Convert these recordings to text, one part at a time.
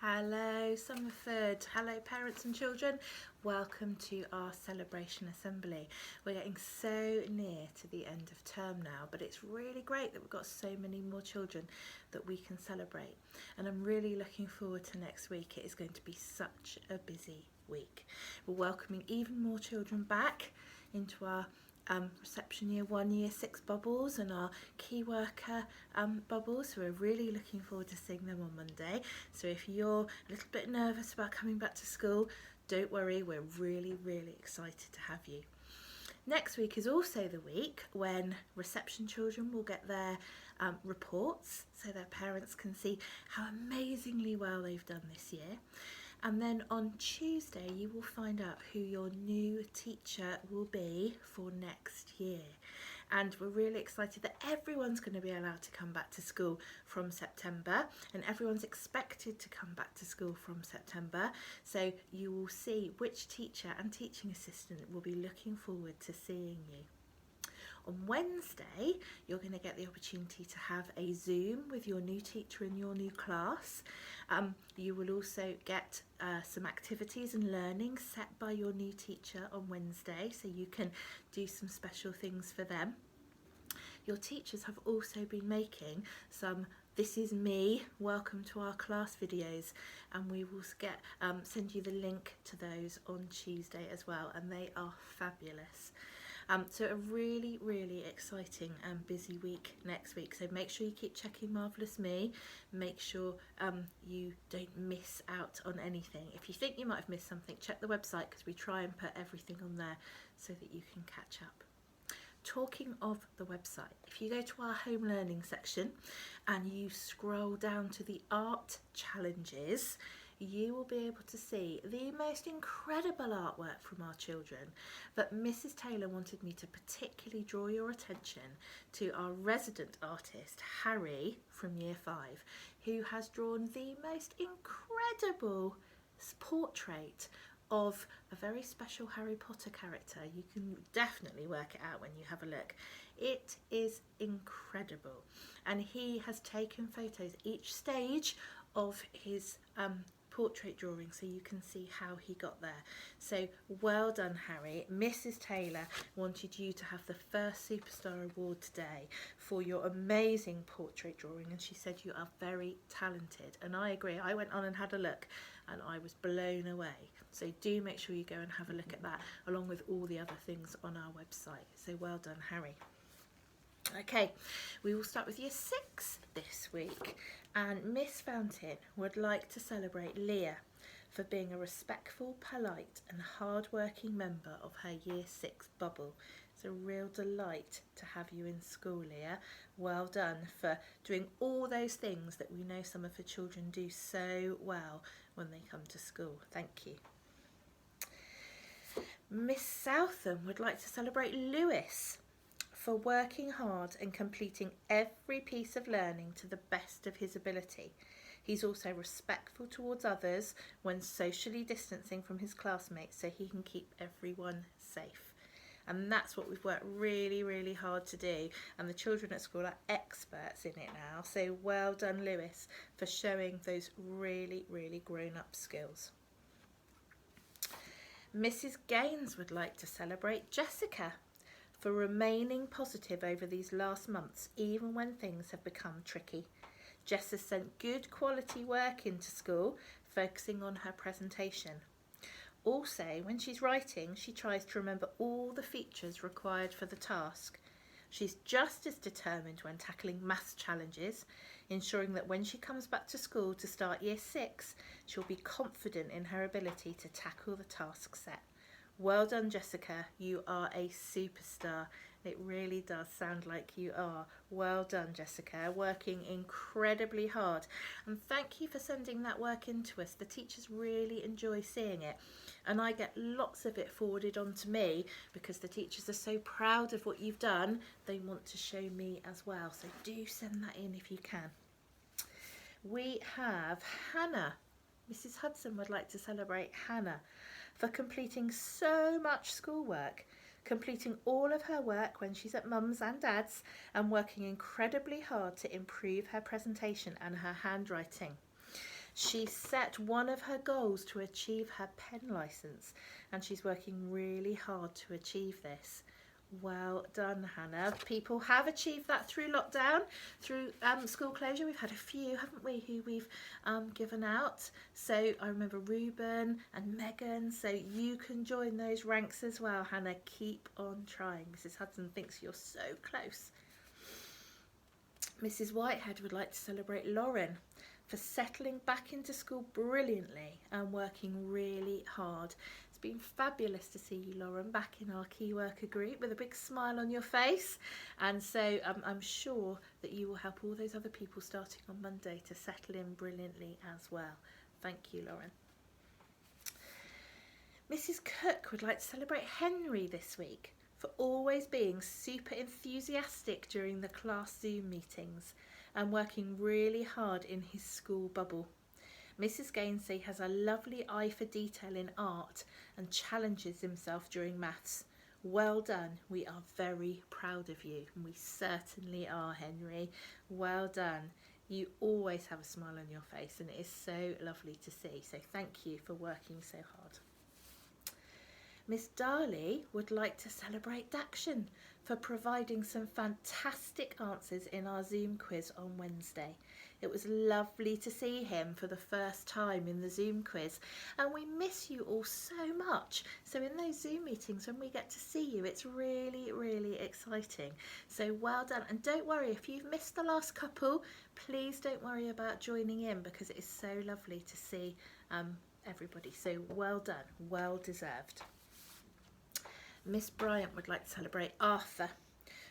Hello Summerford, hello parents and children, welcome to our celebration assembly. We're getting so near to the end of term now, but it's really great that we've got so many more children that we can celebrate, and I'm really looking forward to next week. It is going to be such a busy week. We're welcoming even more children back into our reception year 1, year 6 bubbles and our key worker bubbles. So we're really looking forward to seeing them on Monday. So if you're a little bit nervous about coming back to school, don't worry, we're really excited to have you. Next week is also the week when reception children will get their reports, so their parents can see how amazingly well they've done this year. And then on Tuesday you will find out who your new teacher will be for next year. And we're really excited that everyone's going to be allowed to come back to school from September, and everyone's expected to come back to school from September. So you will see which teacher and teaching assistant will be looking forward to seeing you. On Wednesday, you're going to get the opportunity to have a Zoom with your new teacher in your new class. You will also get some activities and learning set by your new teacher on Wednesday, so you can do some special things for them. Your teachers have also been making some "This is me, welcome to our class" videos, and we will send you the link to those on Tuesday as well, and they are fabulous. So a really exciting and busy week next week. So make sure you keep checking Marvellous Me. Make sure you don't miss out on anything. If you think you might have missed something, check the website, because we try and put everything on there so that you can catch up. Talking of the website, if you go to our home learning section and you scroll down to the art challenges, you will be able to see the most incredible artwork from our children. But Mrs. Taylor wanted me to particularly draw your attention to our resident artist, Harry, from year 5, who has drawn the most incredible portrait of a very special Harry Potter character. You can definitely work it out when you have a look. It is incredible, and he has taken photos each stage of his portrait drawing, so you can see how he got there. So well done, Harry. Mrs. Taylor wanted you to have the first Superstar Award today for your amazing portrait drawing, and she said you are very talented, and I agree. I went on and had a look and I was blown away. So do make sure you go and have a look at that, along with all the other things on our website. So well done, Harry. Okay, we will start with year 6 this week, and Miss Fountain would like to celebrate Leah for being a respectful, polite and hard-working member of her year 6 bubble. It's a real delight to have you in school, Leah. Well done for doing all those things that we know some of the children do so well when they come to school. Thank you. Miss Southam would like to celebrate Lewis for working hard and completing every piece of learning to the best of his ability. He's also respectful towards others when socially distancing from his classmates, so he can keep everyone safe. And that's what we've worked really hard to do, and the children at school are experts in it now. So well done, Lewis, for showing those really grown-up skills. Mrs. Gaines would like to celebrate Jessica for remaining positive over these last months, even when things have become tricky. Jess has sent good quality work into school, focusing on her presentation. Also, when she's writing, she tries to remember all the features required for the task. She's just as determined when tackling maths challenges, ensuring that when she comes back to school to start year 6, she'll be confident in her ability to tackle the task set. Well done, Jessica. You are a superstar. It really does sound like you are. Well done, Jessica. Working incredibly hard. And thank you for sending that work in to us. The teachers really enjoy seeing it. And I get lots of it forwarded on to me because the teachers are so proud of what you've done. They want to show me as well. So do send that in if you can. We have Hannah. Mrs. Hudson would like to celebrate Hannah for completing so much schoolwork, completing all of her work when she's at Mum's and Dad's, and working incredibly hard to improve her presentation and her handwriting. She set one of her goals to achieve her pen licence, and she's working really hard to achieve this. Well done, Hannah. People have achieved that through lockdown, through school closure. We've had a few, haven't we, who we've given out. So I remember Ruben and Megan. So you can join those ranks as well, Hannah. Keep on trying. Mrs. Hudson thinks you're so close. Mrs. Whitehead would like to celebrate Lauren for settling back into school brilliantly and working really hard. It's been fabulous to see you, Lauren, back in our key worker group with a big smile on your face, and so I'm sure that you will help all those other people starting on Monday to settle in brilliantly as well. Thank you, Lauren. Mrs. Cook would like to celebrate Henry this week for always being super enthusiastic during the class Zoom meetings and working really hard in his school bubble. Mrs. Gainsey has a lovely eye for detail in art and challenges himself during maths. Well done. We are very proud of you. And we certainly are, Henry. Well done. You always have a smile on your face, and it is so lovely to see. So thank you for working so hard. Miss Darley would like to celebrate Dakshan for providing some fantastic answers in our Zoom quiz on Wednesday. It was lovely to see him for the first time in the Zoom quiz, and we miss you all so much. So in those Zoom meetings when we get to see you, it's really, really exciting. So well done, and don't worry if you've missed the last couple, please don't worry about joining in because it is so lovely to see everybody. So well done, well deserved. Miss Bryant would like to celebrate Arthur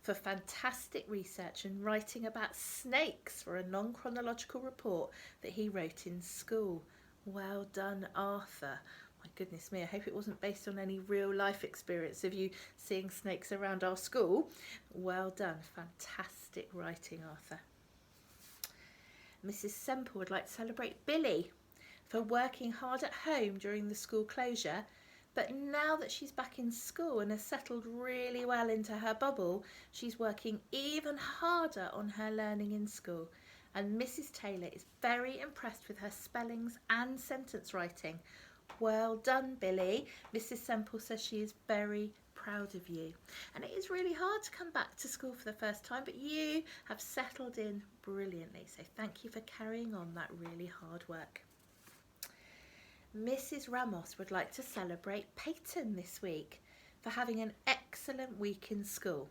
for fantastic research and writing about snakes for a non-chronological report that he wrote in school. Well done, Arthur. My goodness me, I hope it wasn't based on any real life experience of you seeing snakes around our school. Well done, fantastic writing, Arthur. Mrs. Semple would like to celebrate Billy for working hard at home during the school closure. But now that she's back in school and has settled really well into her bubble, she's working even harder on her learning in school. And Mrs. Taylor is very impressed with her spellings and sentence writing. Well done, Billy. Mrs. Semple says she is very proud of you. And it is really hard to come back to school for the first time, but you have settled in brilliantly. So thank you for carrying on that really hard work. Mrs. Ramos would like to celebrate Peyton this week for having an excellent week in school.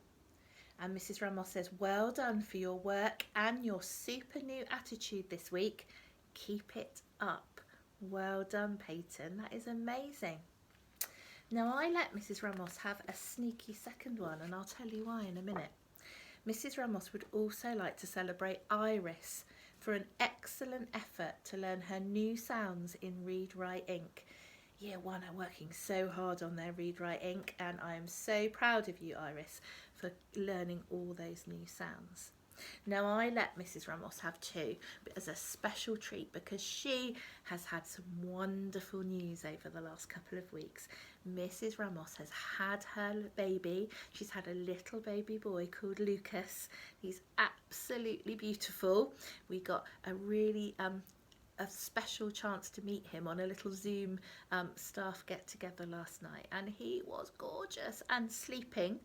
And Mrs. Ramos says, well done for your work and your super new attitude this week. Keep it up. Well done, Peyton. That is amazing. Now, I let Mrs. Ramos have a sneaky second one, and I'll tell you why in a minute. Mrs. Ramos would also like to celebrate Iris for an excellent effort to learn her new sounds in Read Write Inc. Year 1 are working so hard on their Read Write Inc, and I am so proud of you, Iris, for learning all those new sounds. Now, I let Mrs. Ramos have two, but as a special treat because she has had some wonderful news over the last couple of weeks. Mrs. Ramos has had her baby. She's had a little baby boy called Lucas. He's absolutely beautiful. We got a really a special chance to meet him on a little Zoom staff get together last night, and he was gorgeous and sleeping,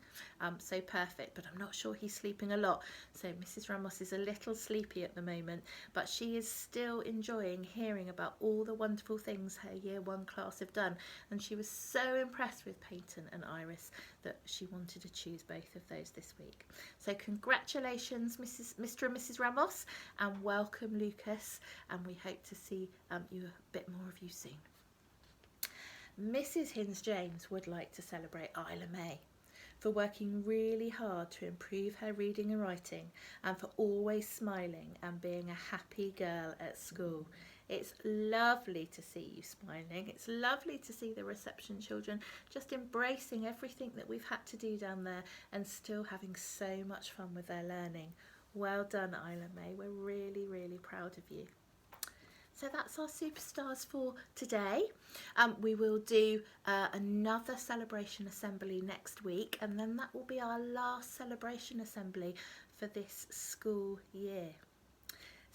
so perfect, but I'm not sure he's sleeping a lot, so Mrs. Ramos is a little sleepy at the moment, but she is still enjoying hearing about all the wonderful things her year 1 class have done, and she was so impressed with Peyton and Iris that she wanted to choose both of those this week. So congratulations, Mr. and Mrs. Ramos, and welcome, Lucas, and we hope to see a bit more of you soon. Mrs. Hinds-James would like to celebrate Isla May for working really hard to improve her reading and writing, and for always smiling and being a happy girl at school. It's lovely to see you smiling. It's lovely to see the reception children just embracing everything that we've had to do down there and still having so much fun with their learning. Well done, Isla May. We're really, really proud of you. So that's our superstars for today. We will do another celebration assembly next week, and then that will be our last celebration assembly for this school year.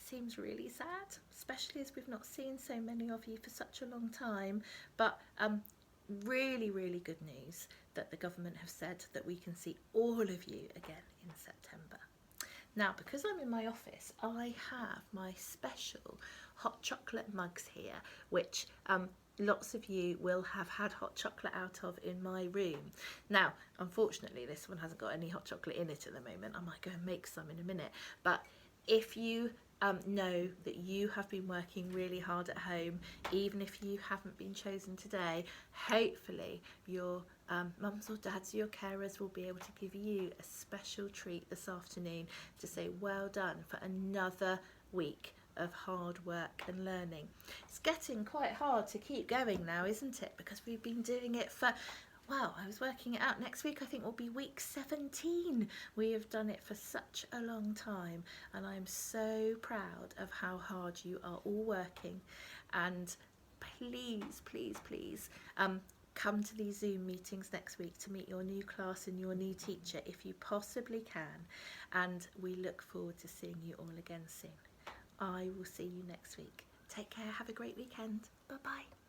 seems really sad, especially as we've not seen so many of you for such a long time. But really, really good news that the government have said that we can see all of you again in September. Now, because I'm in my office, I have my special hot chocolate mugs here, which lots of you will have had hot chocolate out of in my room. Now, unfortunately, this one hasn't got any hot chocolate in it at the moment. I might go and make some in a minute. But if you know that you have been working really hard at home, even if you haven't been chosen today, hopefully your mums or dads, your carers will be able to give you a special treat this afternoon to say well done for another week of hard work and learning. It's getting quite hard to keep going now, isn't it? Because we've been doing it for, well, I was working it out, next week I think will be week 17. We have done it for such a long time, and I'm so proud of how hard you are all working. And please, please, please, come to these Zoom meetings next week to meet your new class and your new teacher if you possibly can. And we look forward to seeing you all again soon. I will see you next week. Take care, have a great weekend. Bye bye.